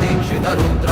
दीक्षितरुद्र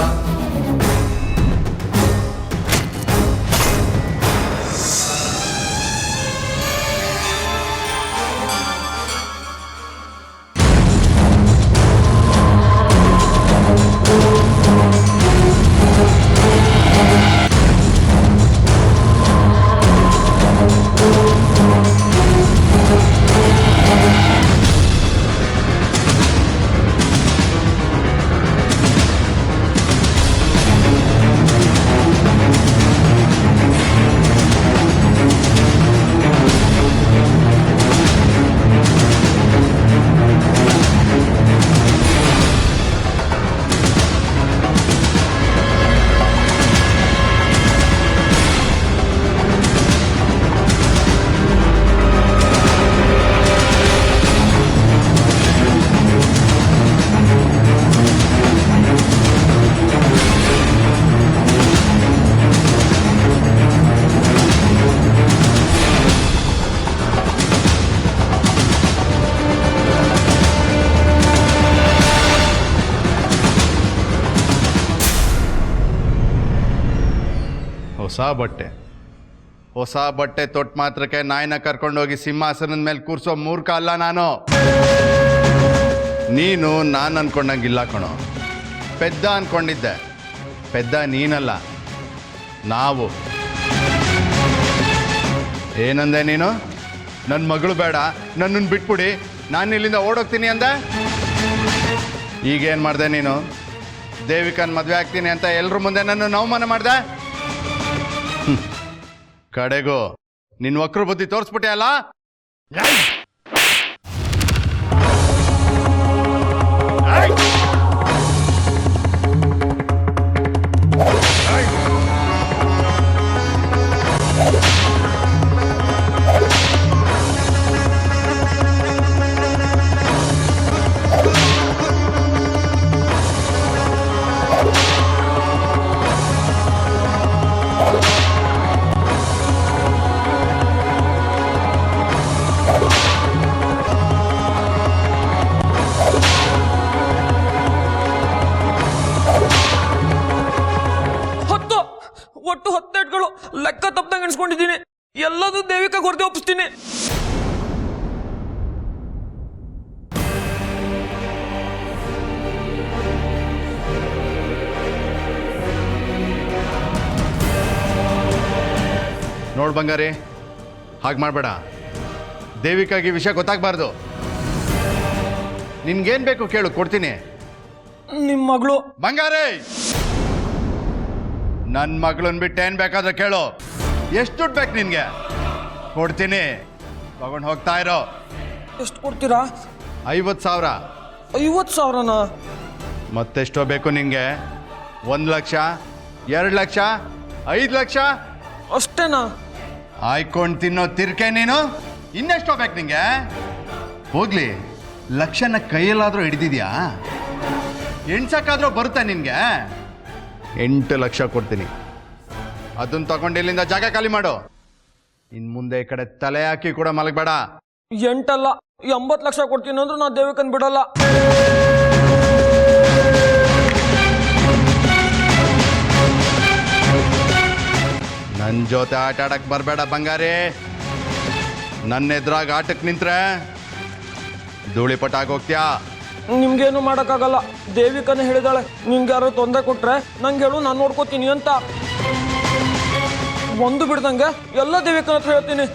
ಹೊಸ ಬಟ್ಟೆ ತೊಟ್ಟು ಮಾತ್ರಕ್ಕೆ ನಾಯಿನ ಕರ್ಕೊಂಡೋಗಿ ಸಿಂಹಾಸನದ ಮೇಲೆ ಕೂರಿಸೋ ಮೂರ್ಖ ಅಲ್ಲ ನಾನು. ನೀನು ನಾನು ಅನ್ಕೊಂಡಂಗಿಲ್ಲ ಕಣೋ. ಪೆದ್ದ ಅನ್ಕೊಂಡಿದ್ದೆ. ಪೆದ್ದ ನೀನಲ್ಲ, ನಾವು. ಏನಂದೆ ನೀನು? ನನ್ನ ಮಗಳು ಬೇಡ, ನನ್ನನ್ನು ಬಿಟ್ಬಿಡಿ, ನಾನು ಇಲ್ಲಿಂದ ಓಡೋಗ್ತೀನಿ ಅಂದೆ. ಈಗೇನು ಮಾಡಿದೆ ನೀನು? ದೇವಿಕನ್ ಮದುವೆ ಆಗ್ತೀನಿ ಅಂತ ಎಲ್ಲರ ಮುಂದೆ ನನ್ನ ಅವಮಾನ ಮಾಡ್ದೆ. ಕಡೆಗೂ ನಿನ್ನ ವಕ್ರ ಬುದ್ಧಿ ತೋರಿಸ್ಬಿಟ್ಟೆ ಅಲ್ಲ. ಒಟ್ಟು 10 ಲೆಕ್ಕ ತಪ್ಪದಂಗೆ ಎಣಿಸ್ಕೊಂಡಿದ್ದೀನಿ. ಎಲ್ಲದೂ ದೇವಿಕಾ ಕೊರತೆ ಒಪ್ಪಿಸ್ತೀನಿ. ನೋಡ್ ಬಂಗಾರಿ, ಹಾಗೆ ಮಾಡಬೇಡ. ದೇವಿಕಾಗಿ ವಿಷಯ ಗೊತ್ತಾಗಬಾರ್ದು. ನಿನ್ಗೇನು ಬೇಕು ಕೇಳು, ಕೊಡ್ತೀನಿ. ನಿಮ್ಮ ಮಗಳು ಬಂಗಾರಿ, ನನ್ನ ಮಗಳನ್ನ ಬಿಟ್ಟು ಏನು ಬೇಕಾದ್ರೆ ಕೇಳು. ಎಷ್ಟು ದುಡ್ಡು ಬೇಕು ನಿನಗೆ? ಕೊಡ್ತೀನಿ, ತಗೊಂಡು ಹೋಗ್ತಾ ಇರೋ. ಎಷ್ಟು ಕೊಡ್ತೀರಾ? 50,000. 50,000ನಾ? ಮತ್ತೆಷ್ಟೋ ಬೇಕು ನಿನಗೆ? 1 ಲಕ್ಷ, 2 ಲಕ್ಷ, 5 ಲಕ್ಷ? ಅಷ್ಟೇನಾ? ಆಯ್ಕೊಂಡು ತಿನ್ನೋ ತಿರ್ಕೆ ನೀನು. ಇನ್ನೆಷ್ಟೋ ಬೇಕು ನಿಂಗೆ? ಹೋಗ್ಲಿ, ಲಕ್ಷನ ಕೈಯಲ್ಲಾದರೂ ಹಿಡಿದಿದ್ಯಾ? ಎಣ್ಸಕ್ಕಾದ್ರೂ ಬರುತ್ತಾ ನಿನಗೆ? 8 ಲಕ್ಷ ಕೊಡ್ತೀನಿ. ಅದನ್ನ ತಗೊಂಡು ಇಲ್ಲಿಂದ ಜಾಗ ಖಾಲಿ ಮಾಡು. ಇನ್ ಮುಂದೆ ಈ ಕಡೆ ತಲೆ ಹಾಕಿ ಕೂಡ ಮಲಗಬೇಡ. 8 ಅಲ್ಲ, 80 ಲಕ್ಷ ಕೊಡ್ತೀನಿ ಅಂದ್ರೆ ನಾ ದೇವಿಕನ್ ಬಿಡಲ್ಲ. ನನ್ನ ಜೊತೆ ಆಟ ಆಡಕ್ಕೆ ಬರಬೇಡ ಬಂಗಾರಿ. ನನ್ನ ಎದುರಾಗ ಆಟಕ್ಕೆ ನಿಂತ್ರೆ ಧೂಳಿಪಟ ಆಗೋಗ್ತೀಯಾ. ನಿಮ್ಗೇನು ಮಾಡೋಕ್ಕಾಗಲ್ಲ. ದೇವಿಕನೇ ಹೇಳಿದಾಳೆ, ನಿಮ್ಗೆ ಯಾರು ತೊಂದರೆ ಕೊಟ್ರೆ ನಂಗೆ ಹೇಳು, ನಾನು ನೋಡ್ಕೋತೀನಿ ಅಂತ. ಒಂದು ಬಿಡ್ದಂಗೆ ಎಲ್ಲ ದೇವಿಕನ ಹತ್ರ ಹೇಳ್ತೀನಿ.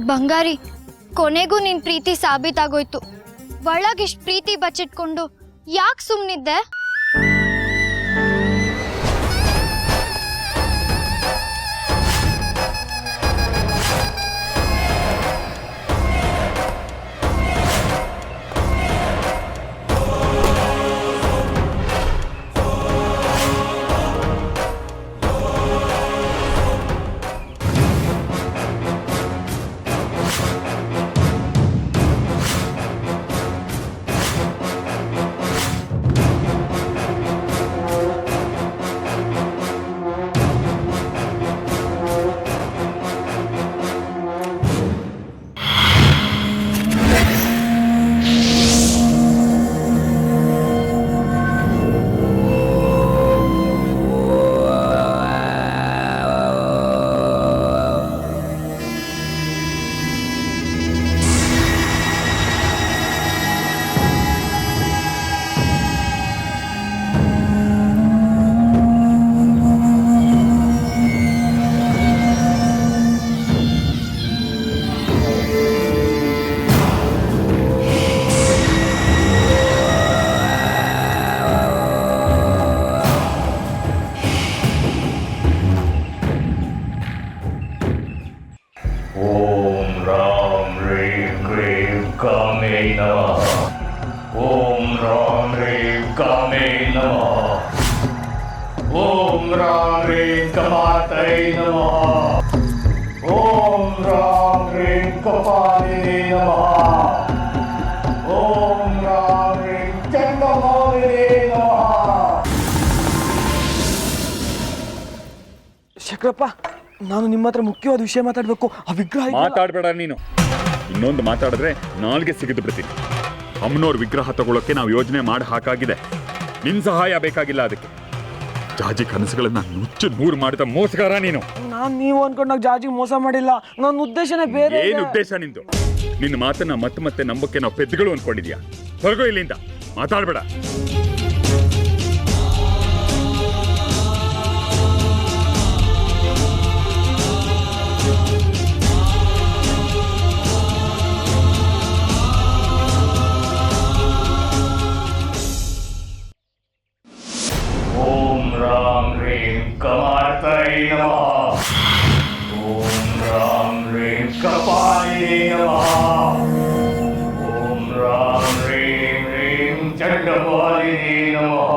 ಬಂಗಾರಿ, ಕೊನೆಗೂ ನಿನ್ ಪ್ರೀತಿ ಸಾಬೀತಾಗೋಯ್ತು. ಒಳಗಿಷ್ಟು ಪ್ರೀತಿ ಬಚ್ಚಿಟ್ಕೊಂಡು ಯಾಕೆ ಸುಮ್ಮನಿದ್ದೆ? ओम राम ह्रीं कामे नमः। ओम राम ह्रीं कपातये नमः। ओम राम ह्रीं कपालिने नमः। ओम राम ह्रीं चंडमालिने नमः। ಶಕ್ರಪ್ಪ, ನಾನು ನಿಮ್ಮ ಹತ್ರ ಮುಖ್ಯವಾದ ವಿಷಯ ಮಾತಾಡಬೇಕು. ಆ ವಿಗ್ರಹ ಮಾತಾಡಬೇಡ ನೀನು. ಇನ್ನೊಂದು ಮಾತಾಡಿದ್ರೆ ನಾಲ್ಗೆ ಸಿಗಿದು ಬಿಡ್ತೀನಿ. ಅಮ್ಮನವ್ರ ವಿಗ್ರಹ ತಗೊಳ್ಳೋಕೆ ನಾವು ಯೋಜನೆ ಮಾಡಿ ಹಾಕಾಗಿದೆ. ನಿನ್ ಸಹಾಯ ಬೇಕಾಗಿಲ್ಲ ಅದಕ್ಕೆ. ಜಾಜಿ ಕನಸುಗಳನ್ನ ನುಚ್ಚು ನೂರು ಮಾಡಿದ ಮೋಸಗಾರ ನೀನು. ನಾನು ನೀವು ಅನ್ಕೊಂಡಾಗ ಜಾಜಿ ಮೋಸ ಮಾಡಿಲ್ಲ. ನನ್ನ ಉದ್ದೇಶನೇ ಬೇರೆ. ಏನು ಉದ್ದೇಶ ನಿಂದು? ನಿನ್ನ ಮಾತನ್ನ ಮತ್ತೆ ನಂಬಕ್ಕೆ ನಾವು ಪೆದ್ದುಗಳು ಅನ್ಕೊಂಡಿದ್ಯಾ? ಹೊರಗೋ ಇಲ್ಲಿಂದ, ಮಾತಾಡಬೇಡ. ओम राम ह्रीं कमातये नमः। ओम राम ह्रीं कपालिने नमः। ओम राम ह्रीं चंडमालिने नमः।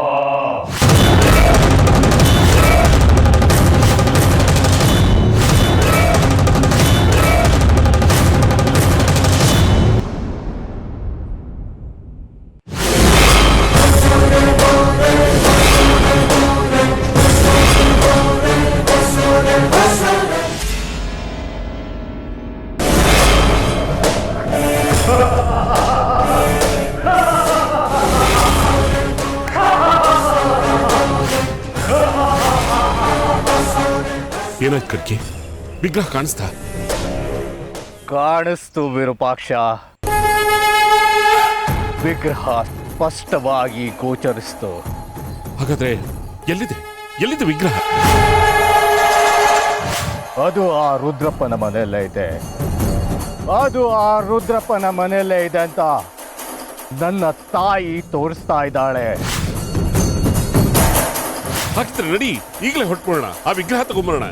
ಏನಾಯ್ತು ಕಡ್ಗೆ? ವಿಗ್ರಹ ಕಾಣಿಸ್ತಾ? ಕಾಣಿಸ್ತು ವಿರೂಪಾಕ್ಷ. ವಿಗ್ರಹ ಸ್ಪಷ್ಟವಾಗಿ ಗೋಚರಿಸ್ತು. ಹಾಗಾದ್ರೆ ಎಲ್ಲಿದೆ ವಿಗ್ರಹ? ಅದು ಆ ರುದ್ರಪ್ಪನ ಮನೆಯಲ್ಲೇ ಇದೆ. ಅದು ಆ ರುದ್ರಪ್ಪನ ಮನೆಯಲ್ಲೇ ಇದೆ ಅಂತ ನನ್ನ ತಾಯಿ ತೋರಿಸ್ತಾ ಇದ್ದಾಳೆ. ಹಾಗಿದ್ರೆ ನಡಿ, ಈಗಲೇ ಹೊಟ್ಕೊಳ್ಳೋಣ. ಆ ವಿಗ್ರಹ ತಗೊಂಬರೋಣ.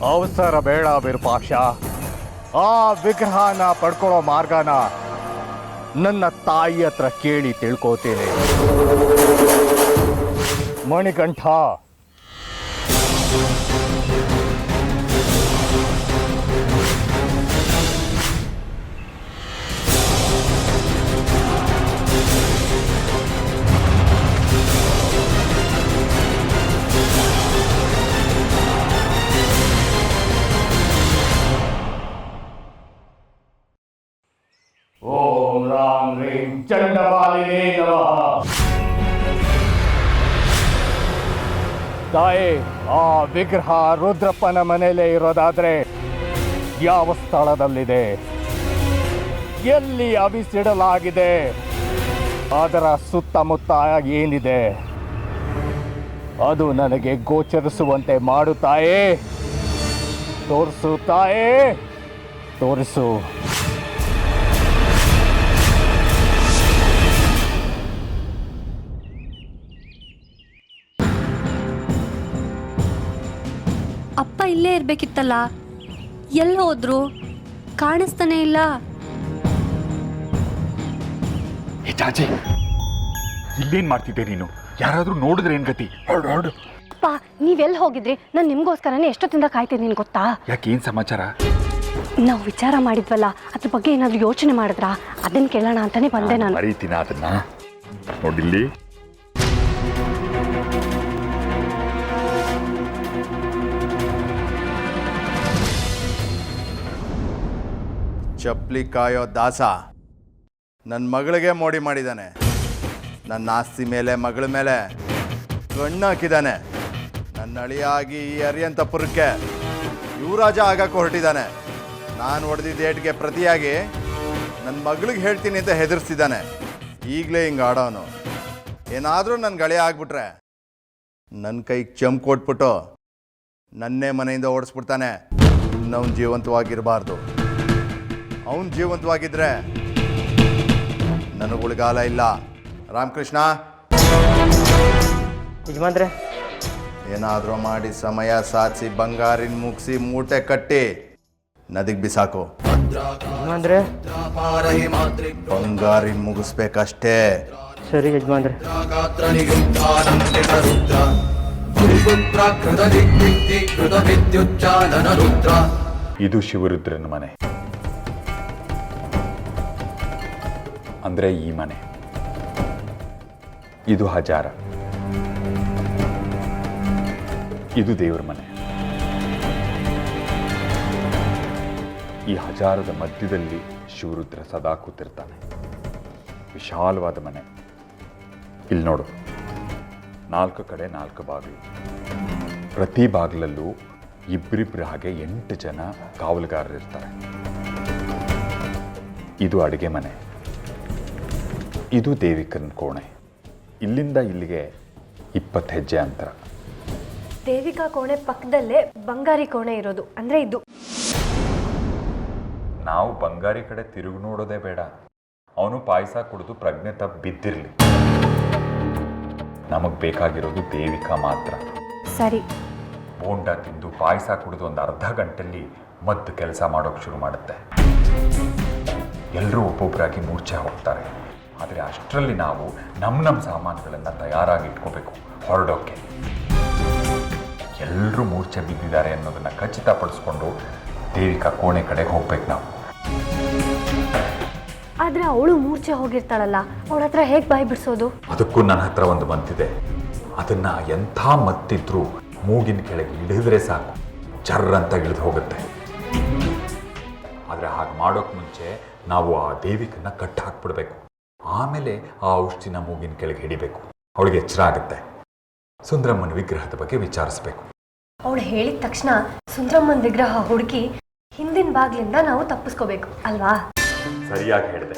ಅವಸರ ಬೇಡ ವಿರೂಪಾಕ್ಷ. ಆ ವಿಗ್ರಹನ ಪಡ್ಕೊಳ್ಳೋ ಮಾರ್ಗನ ನನ್ನ ತಾಯಿ ಹತ್ರ ಕೇಳಿ ತಿಳ್ಕೋತೀನಿ. ಮಣಿಕಂಠ, ओम राम ह्रीं चंडमालिने नमः। ತಾಯಿ, ಆ ವಿಗ್ರಹ ರುದ್ರಪ್ಪನ ಮನೆಯಲ್ಲೇ ಇರೋದಾದ್ರೆ ಯಾವ ಸ್ಥಳದಲ್ಲಿದೆ, ಎಲ್ಲಿ ಅವಿಸಿಡಲಾಗಿದೆ, ಅದರ ಸುತ್ತಮುತ್ತ ಏನಿದೆ, ಅದು ನನಗೆ ಗೋಚರಿಸುವಂತೆ ಮಾಡು ತಾಯೇ. ತೋರಿಸು ತಾಯೇ. ತೋರಿಸು. ಅಪ್ಪ ಇಲ್ಲೇ ಇರ್ಬೇಕಿತ್ತಲ್ಲ, ಎಲ್ಲಿ ಹೋದ್ರು? ಕಾಣಿಸ್ತಾನೆ ಇಲ್ಲ. ಏ ಚಾಚಿ, ಇಲ್ಲೇನ್ ಮಾಡ್ತಿದ್ದೆ ನೀನು? ಯಾರಾದ್ರೂ ನೋಡಿದ್ರೆ ಏನ್ ಗತಿ? ಹೊರಡು ಹೊರಡು. ಅಪ್ಪ ನೀವೆಲ್ಲಿ ಹೋಗಿದ್ರಿ? ನಾನು ನಿಮ್ಗೋಸ್ಕರನೇ ಎಷ್ಟೊತ್ತಿಂದ ಕಾಯ್ತಿದ್ದೀನಿ ಗೊತ್ತಾ? ಯಾಕೆ, ಏನ್ ಸಮಾಚಾರ? ನಾವು ವಿಚಾರ ಮಾಡಿದ್ವಲ್ಲ, ಅದ್ರ ಬಗ್ಗೆ ಏನಾದ್ರು ಯೋಚನೆ ಮಾಡಿದ್ರಾ? ಅದನ್ನ ಕೇಳೋಣ ಅಂತಾನೆ ಬಂದೆ ನಾನು. ಮರೀತೀನ ಅದನ್ನ? ನೋಡಿಲ್ಲಿ, ಚಪ್ಪಲಿ ಕಾಯೋ ದಾಸ ನನ್ನ ಮಗಳಿಗೆ ಮೋಡಿ ಮಾಡಿದ್ದಾನೆ. ನನ್ನ ಆಸ್ತಿ ಮೇಲೆ, ಮಗಳ ಮೇಲೆ ಕಣ್ಣು ಹಾಕಿದ್ದಾನೆ. ನನ್ನ ಅಳಿಯಾಗಿ ಈ ಅರಿಯಂತಪುರಕ್ಕೆ ಯುವರಾಜ ಆಗಕ್ಕೆ ಹೊರಟಿದ್ದಾನೆ. ನಾನು ಹೊಡೆದಿದ್ದ ಏಟ್ಗೆ ಪ್ರತಿಯಾಗಿ ನನ್ನ ಮಗಳಿಗೆ ಹೇಳ್ತೀನಿ ಅಂತ ಹೆದರ್ಸ್ತಿದ್ದಾನೆ. ಈಗಲೇ ಹಿಂಗೆ ಆಡೋನು. ಏನಾದರೂ ನನ್ನ ಗೆಳೆಯ ಆಗ್ಬಿಟ್ರೆ ನನ್ನ ಕೈಗೆ ಚಂಪ್ ಕೊಟ್ಬಿಟ್ಟು ನನ್ನೇ ಮನೆಯಿಂದ ಓಡಿಸ್ಬಿಡ್ತಾನೆ. ಇನ್ನವನು ಜೀವಂತವಾಗಿರಬಾರ್ದು. ಅವನು ಜೀವಂತವಾಗಿದ್ರೆ ನನಗೆ ಉಳಿಗಾಲ ಇಲ್ಲ. ರಾಮಕೃಷ್ಣ, ಯಜಮಾನ್ರೆ, ಏನಾದರೂ ಮಾಡಿ ಸಮಯ ಸಾಧಿಸಿ ಬಂಗಾರಿನ ಮುಗಿಸಿ ಮೂಟೆ ಕಟ್ಟಿ ನದಿಗೆ ಬಿಸಾಕು. ಯಜಮಾನ್ರೆ. ಬಂಗಾರಿನ ಮುಗಿಸ್ಬೇಕಷ್ಟೇ. ಸರಿ ಯಜಮಾನ್ರೆ. ಇದು ಶಿವರುದ್ರನ ಮನೆ, ಅಂದ್ರೆ ಈ ಮನೆ. ಇದು ಹಜಾರ, ಇದು ದೇವರ ಮನೆ. ಈ ಹಜಾರದ ಮಧ್ಯದಲ್ಲಿ ಶಿವರುದ್ರ ಸದಾ ಕೂತಿರ್ತಾನೆ. ವಿಶಾಲವಾದ ಮನೆ. ಇಲ್ಲಿ ನೋಡು, 4 ಕಡೆ 4 ಬಾಗಿಲು. ಪ್ರತಿ ಬಾಗಿಲಲ್ಲೂ ಇಬ್ಬರಿಬ್ಬರ ಹಾಗೆ 8 ಜನ ಕಾವಲುಗಾರರಿರ್ತಾರೆ. ಇದು ಅಡುಗೆ ಮನೆ. ಇದು ದೇವಿಕನ ಕೋಣೆ. ಇಲ್ಲಿಂದ ಇಲ್ಲಿಗೆ 20 ಹೆಜ್ಜೆ ಅಂತರ. ದೇವಿಕಾ ಕೋಣೆ ಪಕ್ಕದಲ್ಲೇ ಬಂಗಾರಿ ಕೋಣೆ ಇರೋದು, ಅಂದ್ರೆ ಇದು. ನಾವು ಬಂಗಾರಿ ಕಡೆ ತಿರುಗಿ ನೋಡೋದೇ ಬೇಡ. ಅವನು ಪಾಯಸ ಕುಡಿದು ಪ್ರಜ್ಞೆ ತಪ್ಪಿ ಬಿದ್ದಿರಲಿ. ನಮಗೆ ಬೇಕಾಗಿರೋದು ದೇವಿಕಾ ಮಾತ್ರ. ಸರಿ. ಬೋಂಡ ತಿಂದು ಪಾಯಸ ಕುಡಿದು ಒಂದು ಅರ್ಧ ಗಂಟೆಯಲ್ಲಿ ಮದ್ದು ಕೆಲಸ ಮಾಡೋಕೆ ಶುರು ಮಾಡುತ್ತೆ. ಎಲ್ಲರೂ ಒಬ್ಬೊಬ್ಬರಾಗಿ ಮೂರ್ಛೆ ಹೋಗ್ತಾರೆ. ಆದರೆ ಅಷ್ಟರಲ್ಲಿ ನಾವು ನಮ್ಮ ಸಾಮಾನುಗಳನ್ನು ತಯಾರಾಗಿ ಇಟ್ಕೋಬೇಕು ಹೊರಡೋಕ್ಕೆ. ಎಲ್ಲರೂ ಮೂರ್ಛೆ ಬಿದ್ದಿದ್ದಾರೆ ಅನ್ನೋದನ್ನು ಖಚಿತಪಡಿಸ್ಕೊಂಡು ದೇವಿಕಾ ಕೋಣೆ ಕಡೆಗೆ ಹೋಗ್ಬೇಕು ನಾವು. ಆದ್ರೆ ಅವಳು ಮೂರ್ಛೆ ಹೋಗಿರ್ತಾಳಲ್ಲ, ಅವಳ ಹತ್ರ ಹೇಗೆ ಬಾಯಿ ಬಿಡಿಸೋದು? ಅದಕ್ಕೂ ನನ್ನ ಹತ್ರ ಒಂದು ಮತ್ತಿದೆ. ಅದನ್ನು ಎಂಥ ಮತ್ತಿದ್ರೂ ಮೂಗಿನ ಕೆಳಗೆ ಇಳಿದ್ರೆ ಸಾಕು, ಜರ್ರಂತ ಇಳಿದು ಹೋಗುತ್ತೆ. ಆದರೆ ಹಾಗೆ ಮಾಡೋಕ್ಕೆ ಮುಂಚೆ ನಾವು ಆ ದೇವಿಕನ್ನ ಕಟ್ಟಿ ಹಾಕ್ಬಿಡ್ಬೇಕು. ಆಮೇಲೆ ಆ ಔಷಧಿನ ಮೂಗಿನ ಕೆಳಗೆ ಹಿಡಿಬೇಕು. ಅವಳಿಗೆ ಎಚ್ಚರ ಆಗುತ್ತೆ. ಸುಂದರಮ್ಮನ ವಿಗ್ರಹದ ಬಗ್ಗೆ ವಿಚಾರಿಸ್ಬೇಕು. ಅವಳು ಹೇಳಿದ ತಕ್ಷಣ ಸುಂದರಮ್ಮನ ವಿಗ್ರಹ ಹುಡುಕಿ ಹಿಂದಿನ ಬಾಗ್ಲಿಂದ ನಾವು ತಪ್ಪಿಸ್ಕೋಬೇಕು ಅಲ್ವಾ? ಸರಿಯಾಗಿ ಹೇಳಿದೆ.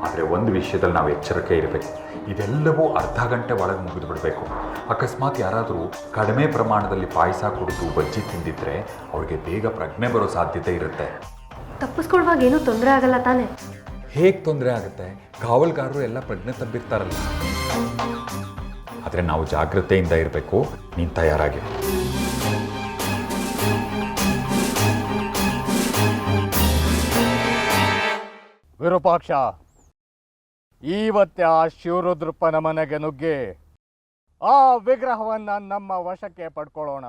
ಆದರೆ ಒಂದು ವಿಷಯದಲ್ಲಿ ನಾವು ಎಚ್ಚರಿಕೆ ಇರಬೇಕು. ಇದೆಲ್ಲವೂ ಅರ್ಧ ಗಂಟೆ ಒಳಗೆ ಮುಗಿದು ಬಿಡಬೇಕು. ಅಕಸ್ಮಾತ್ ಯಾರಾದರೂ ಕಡಿಮೆ ಪ್ರಮಾಣದಲ್ಲಿ ಪಾಯಸ ಕುಡಿದು ಬಜ್ಜಿ ತಿಂದಿದ್ರೆ ಅವ್ರಿಗೆ ಬೇಗ ಪ್ರಜ್ಞೆ ಬರೋ ಸಾಧ್ಯತೆ ಇರುತ್ತೆ. ತಪ್ಪಿಸ್ಕೊಳ್ವಾಗ ಏನೂ ತೊಂದರೆ ಆಗಲ್ಲ ತಾನೆ? ಹೇಗೆ ತೊಂದರೆ ಆಗುತ್ತೆ? ಕಾವಲ್ಗಾರರು ಎಲ್ಲ ಪ್ರಜ್ಞೆ ತಬ್ಬಿರ್ತಾರಲ್ಲ. ಆದರೆ ನಾವು ಜಾಗ್ರತೆಯಿಂದ ಇರಬೇಕು. ನೀನು ತಯಾರಾಗಿ. ವಿರೂಪಾಕ್ಷ, ಇವತ್ತೇ ಆ ಶಿವರುದ್ರಪ್ಪನ ಮನೆಗೆ ನುಗ್ಗಿ ಆ ವಿಗ್ರಹವನ್ನ ನಮ್ಮ ವಶಕ್ಕೆ ಪಡ್ಕೊಳ್ಳೋಣ.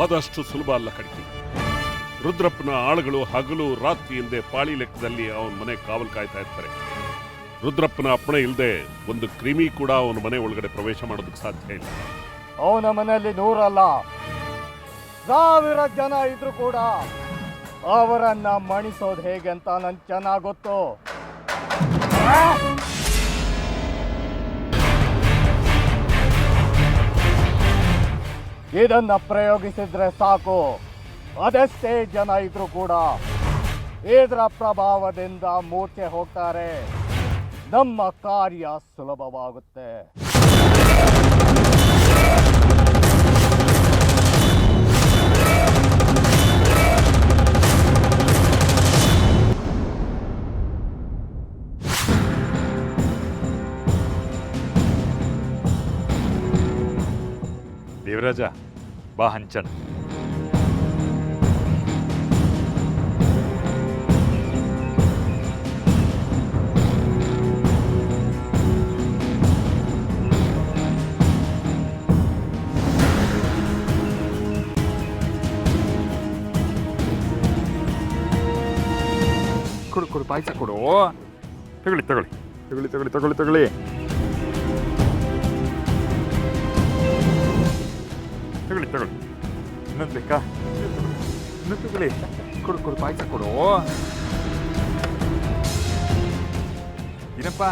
ಅದಷ್ಟು ಸುಲಭ ಅಲ್ಲ ಕಡಿಕೆ. ರುದ್ರಪ್ಪನ ಆಳುಗಳು ಹಗಲು ರಾತ್ರಿ ಎಂದೇ ಪಾಳಿ ಲೆಕ್ಕದಲ್ಲಿ ಅವನ ಮನೆ ಕಾವಲು ಕಾಯ್ತಾ ಇರ್ತಾರೆ. ರುದ್ರಪ್ಪನ ಅಪ್ಪಣೆ ಇಲ್ಲದೆ ಒಂದು ಕ್ರಿಮಿ ಕೂಡ ಅವನ ಮನೆ ಒಳಗಡೆ ಪ್ರವೇಶ ಮಾಡೋದಕ್ಕೆ ಸಾಧ್ಯ ಇಲ್ಲ. ಅವನ ಮನೆಯಲ್ಲಿ 100 ಅಲ್ಲ 1000 ಜನ ಇದ್ರು ಕೂಡ ಅವರನ್ನ ಮಣಿಸೋದು ಹೇಗೆ ಅಂತ ನನ್ಗೆ ಚೆನ್ನಾಗಿ ಗೊತ್ತು. ಇದನ್ನ ಪ್ರಯೋಗಿಸಿದ್ರೆ ಸಾಕು. ಅದೆಷ್ಟೇ ಜನ ಇದ್ರು ಕೂಡ ಇದರ ಪ್ರಭಾವದಿಂದ ಮೂರ್ಛೆ ಹೋಗ್ತಾರೆ. ನಮ್ಮ ಕಾರ್ಯ ಸುಲಭವಾಗುತ್ತೆ. ರಾಜ, ಬಾ ಹಂಚಣ. ಕೊಡು ಕೊಡು, ಪಾಯಸ ಕೊಡು. ತಗೊಳ್ಳಿ ತಗೊಳ್ಳಿ ತಗೊಳ್ಳಿ ತಗೊಳ್ಳಿ ತಗೊಳ್ಳಿ ತಗೊಳ್ಳಿ ತಗೊಳ್ಳಿ ತಗೊಳ್ಳಿ. ಇನ್ನೊಂದು ಬೇಕಾ? ಇನ್ನೊಂದು ತಗೊಳ್ಳಿ. ಕೊಡು ಕೊಡು, ಪಾಯಸ ಕೊಡು. ಏನಪ್ಪ?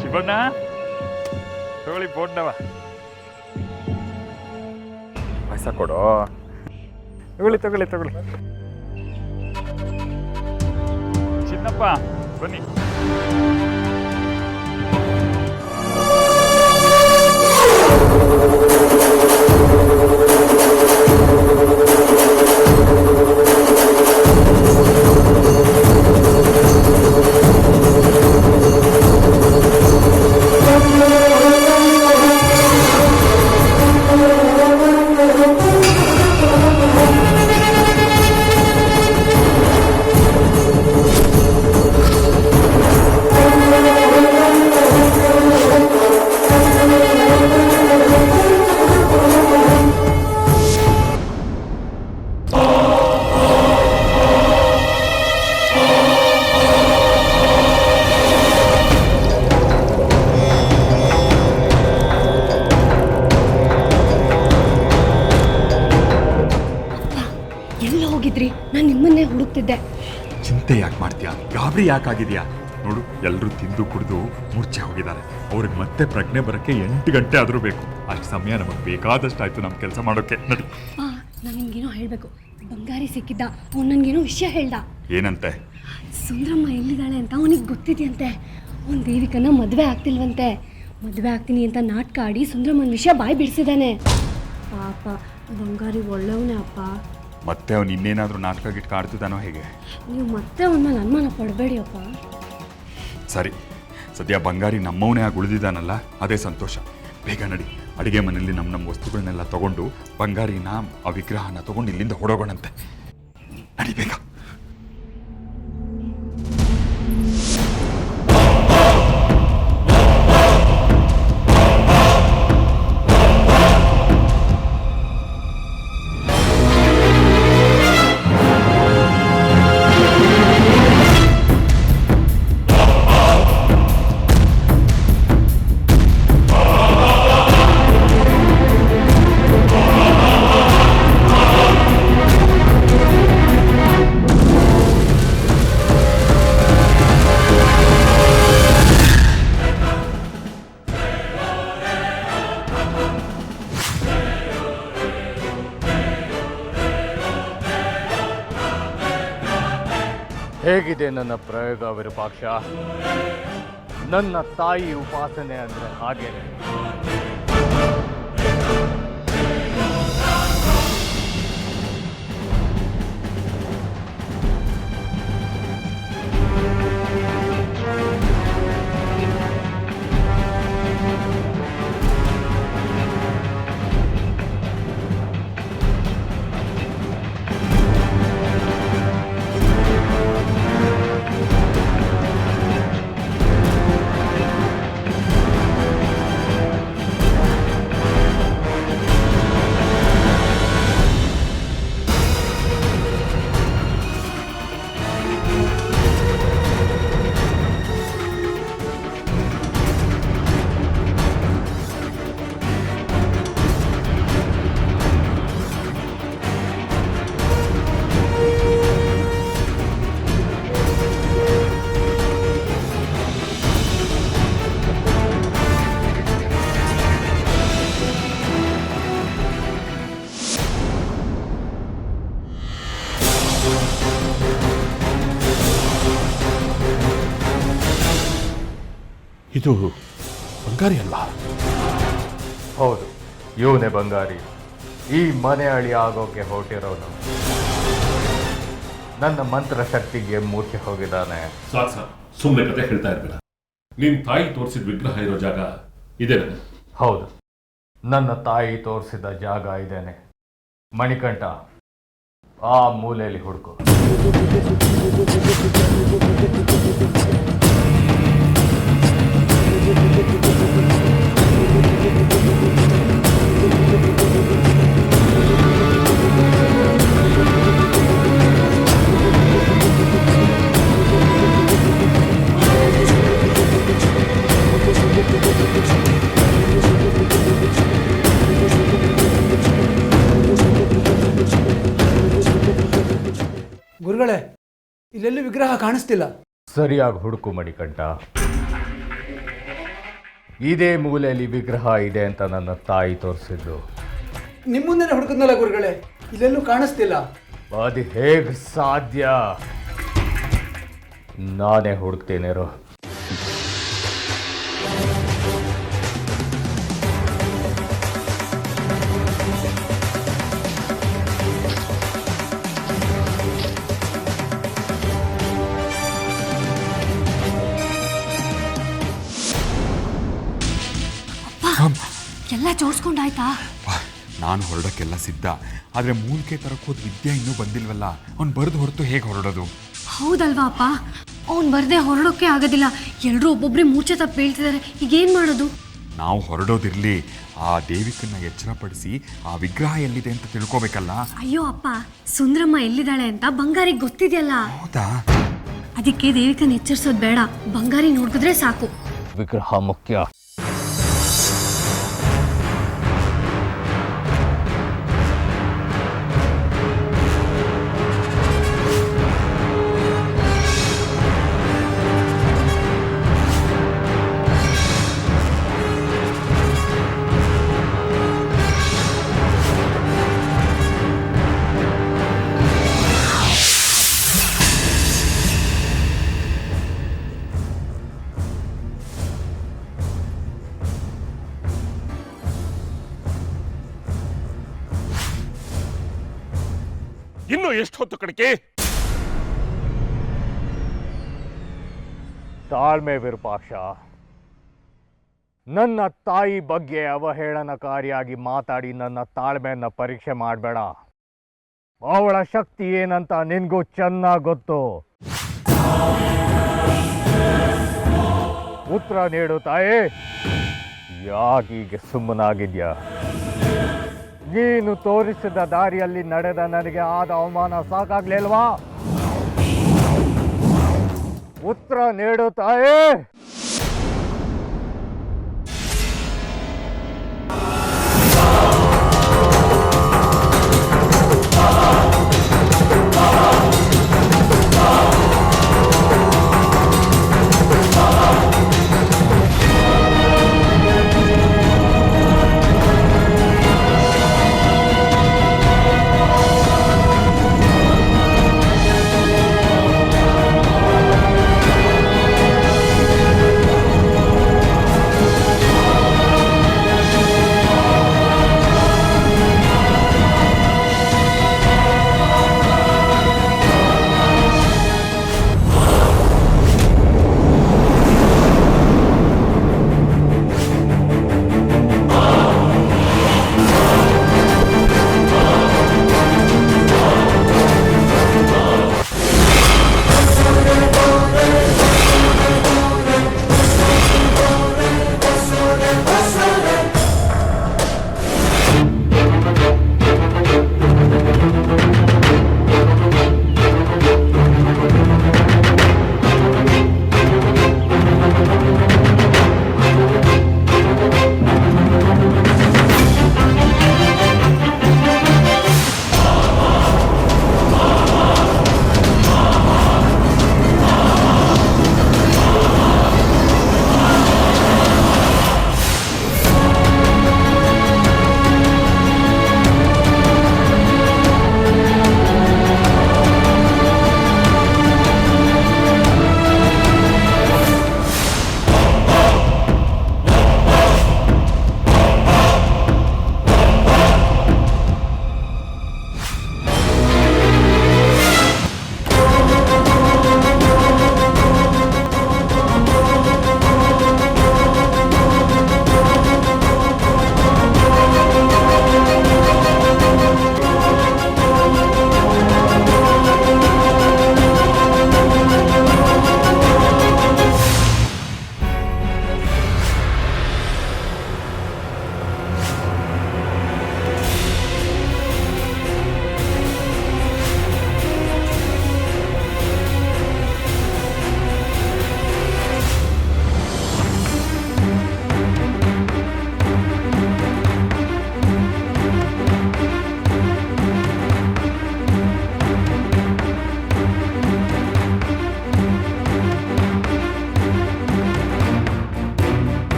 ಶಿವಣ್ಣ, ತಗೊಳ್ಳಿ ಬೋಂಡವ. ಪಾಯಸ ಕೊಡು. ತಗೊಳ್ಳಿ ತಗೊಳ್ಳಿ ತಗೊಳ್ಳಿ. ಚಿನ್ನಪ್ಪ ಬನ್ನಿ. ಎಲ್ಲ ಹೋಗಿದ್ರಿ? ನಾನು ನಿಮ್ಮನ್ನೇ ಹುಡುಕ್ತಿದ್ದೆ. ಚಿಂತೆ ಯಾಕೆ ಮಾಡ್ತೀಯಾ? ಗಾಬರಿ ಯಾಕಾಗಿದ್ಯಾ? ನೋಡು, ಎಲ್ಲರೂ ತಿಂದು ಕುಡಿದು ಮೂರ್ಛೆ ಹೋಗಿದ್ದಾರೆ. ಅವ್ರಿಗೆ ಮತ್ತೆ ಪ್ರಜ್ಞೆ ಬರೋಕ್ಕೆ 8 ಗಂಟೆ ಆದರೂ ಬೇಕು. ಅಷ್ಟು ಸಮಯ ನಮಗೆ ಬೇಕಾದಷ್ಟು ಆಯ್ತು ನಮ್ಮ ಕೆಲಸ ಮಾಡೋಕ್ಕೆ. ನಡಿ. ನಾನು ನಿಮ್ಗೇನೋ ಹೇಳಬೇಕು. ಬಂಗಾರಿ ಸಿಕ್ಕಿದ್ದ, ಅವ್ನು ನನಗೇನೋ ವಿಷಯ ಹೇಳ್ದ. ಏನಂತೆ? ಸುಂದ್ರಮ್ಮ ಎಲ್ಲಿದ್ದಾಳೆ ಅಂತ ಅವನಿಗೆ ಗೊತ್ತಿದೆಯಂತೆ. ಅವ್ನು ದೇವಿಕನ್ನ ಮದುವೆ ಆಗ್ತಿಲ್ವಂತೆ. ಮದುವೆ ಆಗ್ತೀನಿ ಅಂತ ನಾಟಕ ಆಡಿ ಸುಂದ್ರಮ್ಮನ ವಿಷಯ ಬಾಯಿ ಬಿಡಿಸಿದ್ದಾನೆ. ಪಾಪ ಬಂಗಾರಿ ಒಳ್ಳೆಯವನೇ ಅಪ್ಪ. ಮತ್ತೆ ಅವ್ನು ಇನ್ನೇನಾದರೂ ನಾಟಕ ಗಿಟ್ಕ ಆಡ್ತಿದ್ದಾನೋ ಹೇಗೆ? ನೀವು ಮತ್ತೆ ಅವನ ಮೇಲೆ ಅನುಮಾನ ಪಡಬೇಡಿ ಅಪ್ಪ. ಸರಿ, ಸದ್ಯ ಬಂಗಾರಿ ನಮ್ಮವನೇ ಆಗಿ ಉಳಿದಿದ್ದಾನಲ್ಲ, ಅದೇ ಸಂತೋಷ. ಬೇಗ ನಡಿ. ಅಡುಗೆ ಮನೆಯಲ್ಲಿ ನಮ್ಮ ವಸ್ತುಗಳನ್ನೆಲ್ಲ ತಗೊಂಡು ಬಂಗಾರಿನ ಆ ವಿಗ್ರಹನ ತಗೊಂಡು ಇಲ್ಲಿಂದ ಹೊಡೋಗೋಣಂತೆ. ನಡಿ ಬೇಗ. ಹೇಗಿದೆ ನನ್ನ ಪ್ರಯೋಗ ವಿರೂಪಾಕ್ಷ? ನನ್ನ ತಾಯಿ ಉಪಾಸನೆ ಅಂದರೆ ಹಾಗೇನೆ. ಇದು ಬಂಗಾರಿ ಅಲ್ವಾ? ಹೌದು, ಇವನೇ ಬಂಗಾರಿ. ಈ ಮನೆ ಅಳಿ ಆಗೋಕೆ ಹೊರಟಿರೋನು. ನನ್ನ ಮಂತ್ರ ಶಕ್ತಿಗೆ ಮೂರ್ಛೆ ಹೋಗಿದ್ದಾನೆ. ಸಾಕು ಸರ್, ಸುಮ್ಮನೆ ಕತೆ ಹೇಳ್ತಾ ಇರ್ಬೇಡ. ನಿನ್ ತಾಯಿ ತೋರಿಸಿದ ವಿಗ್ರಹ ಇರೋ ಜಾಗ ಇದೇನೆ? ಹೌದು, ನನ್ನ ತಾಯಿ ತೋರಿಸಿದ ಜಾಗ ಇದೇನೆ. ಮಣಿಕಂಠ, ಆ ಮೂಲೆಯಲ್ಲಿ ಹುಡುಕು. ಗುರುಗಳೇ, ಇಲ್ಲೆಲ್ಲೂ ವಿಗ್ರಹ ಕಾಣಿಸ್ತಿಲ್ಲ. ಸರಿಯಾಗಿ ಹುಡುಕು ಮಣಿಕಂಠ. ಇದೇ ಮೂಲೆಯಲ್ಲಿ ವಿಗ್ರಹ ಇದೆ ಅಂತ ನನ್ನ ತಾಯಿ ತೋರಿಸಿದ್ದು. ನಿಮ್ಮ ಮುಂದೆ ಹುಡುಕದ್ನಲ್ಲ ಗುರುಗಳೇ, ಇಲ್ಲೆಲ್ಲೂ ಕಾಣಿಸ್ತಿಲ್ಲ. ಅದು ಹೇಗೆ ಸಾಧ್ಯ? ನಾನೇ ಹುಡುಕ್ತೇನೇರೋ. ಎಲ್ಲ ಜೋಡಿಸ್ಕೊಂಡಾಯ್ತಾ? ನಾನು ಹೊರಡೋಕ್ಕೆಲ್ಲ ಸಿದ್ಧ, ಆದರೆ ಮೂಲಿಕೆ ತರಕ್ಕೆ ಹೋದ ವಿದ್ಯೆ ಇನ್ನೂ ಬಂದಿಲ್ವಲ್ಲ. ಅವ್ನು ಬರೆದು ಹೊರತು ಹೇಗೆ ಹೊರಡೋದು? ಹೌದಲ್ವಾ ಅಪ್ಪ, ಅವ್ನು ಬರ್ದೆ ಹೊರಡೋಕೆ ಆಗೋದಿಲ್ಲ. ಎಲ್ಲರೂ ಒಬ್ಬೊಬ್ಬರೇ ಮೂರ್ಛೆ ತಪ್ಪು ಬೀಳ್ತಿದ್ದಾರೆ. ಈಗೇನು ಮಾಡೋದು? ನಾವು ಹೊರಡೋದಿರಲಿ, ಆ ದೇವಿಕನ್ನ ಎಚ್ಚರಪಡಿಸಿ ಆ ವಿಗ್ರಹ ಎಲ್ಲಿದೆ ಅಂತ ತಿಳ್ಕೊಬೇಕಲ್ಲ. ಅಯ್ಯೋ ಅಪ್ಪ, ಸುಂದ್ರಮ್ಮ ಎಲ್ಲಿದ್ದಾಳೆ ಅಂತ ಬಂಗಾರಿಗೆ ಗೊತ್ತಿದೆಯಲ್ಲ. ಹೌದಾ? ಅದಕ್ಕೆ ದೇವಿಕನ್ನ ಎಚ್ಚರಿಸೋದು ಬೇಡ, ಬಂಗಾರಿ ನೋಡಿದ್ರೆ ಸಾಕು. ವಿಗ್ರಹ ಮುಖ್ಯ. ಇನ್ನು ಎಷ್ಟು ಹೊತ್ತು ಕಡಿಕೆ? ತಾಳ್ಮೆ ವಿರೂಪಾಕ್ಷ. ನನ್ನ ತಾಯಿ ಬಗ್ಗೆ ಅವಹೇಳನಕಾರಿಯಾಗಿ ಮಾತಾಡಿ ನನ್ನ ತಾಳ್ಮೆಯನ್ನ ಪರೀಕ್ಷೆ ಮಾಡಬೇಡ. ಅವಳ ಶಕ್ತಿ ಏನಂತ ನಿನ್ಗೂ ಚೆನ್ನಾಗಿ ಗೊತ್ತು. ಉತ್ತರ ನೀಡು ತಾಯಿ. ಯಾಕೀಗೆ ಸುಮ್ಮನಾಗಿದ್ಯಾ? ನೀನು ತೋರಿಸಿದ ದಾರಿಯಲ್ಲಿ ನಡೆದ ನನಗೆ ಆದ ಅವಮಾನ ಸಾಕಾಗ್ಲಿಲ್ವಾ? ಉತ್ತರ ನೀಡು ತಾಯಿ.